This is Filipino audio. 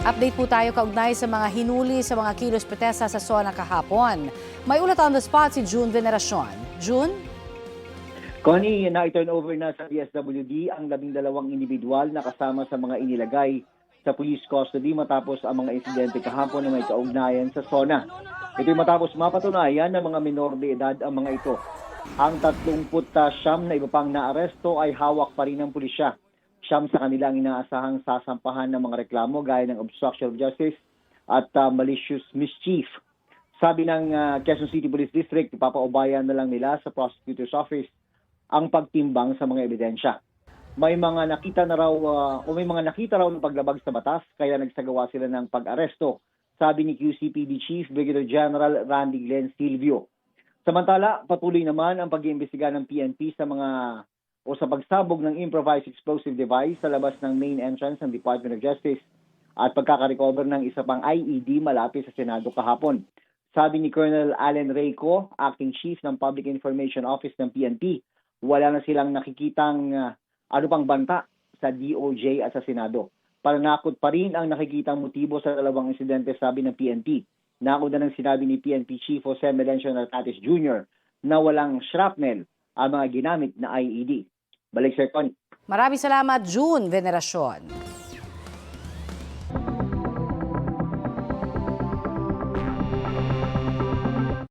Update po tayo kaugnay sa mga hinuli sa mga kilos protesta sa SONA kahapon. May ulat on the spot si June Veneracion. June? Connie, na-turn over na sa DSWD ang 12 individual na kasama sa mga inilagay sa police custody matapos ang mga insidente kahapon na may kaugnayan sa SONA. Ito'y matapos mapatunayan ng mga minor de edad ang mga ito. Ang 39 na iba pang naaresto ay hawak pa rin ng pulisya. Siyam sa kanilang inaasahang sasampahan ng mga reklamo gaya ng obstruction of justice at malicious mischief. Sabi ng Quezon City Police District, ipapaubayan na lang nila sa prosecutor's office ang pagtimbang sa mga ebidensya. May mga nakita raw ng paglabag sa batas kaya nagsagawa sila ng pag-aresto, sabi ni QCPD Chief Brigadier General Randy Glenn Silvio. Samantala, patuloy naman ang pag-iimbestiga ng PNP sa pagsabog ng improvised explosive device sa labas ng main entrance ng Department of Justice at pagkakarecover ng isa pang IED malapit sa Senado kahapon. Sabi ni Colonel Allen Reyco, Acting Chief ng Public Information Office ng PNP, wala na silang nakikitang pang banta sa DOJ at sa Senado. Pananakot pa rin ang nakikitang motibo sa dalawang insidente, sabi ng PNP. Nauna nang sinabi ni PNP Chief Jose Melencio Narcatis Jr. na walang shrapnel ang mga ginamit na IED. Balik, Sir Connie. Maraming salamat, June Veneracion.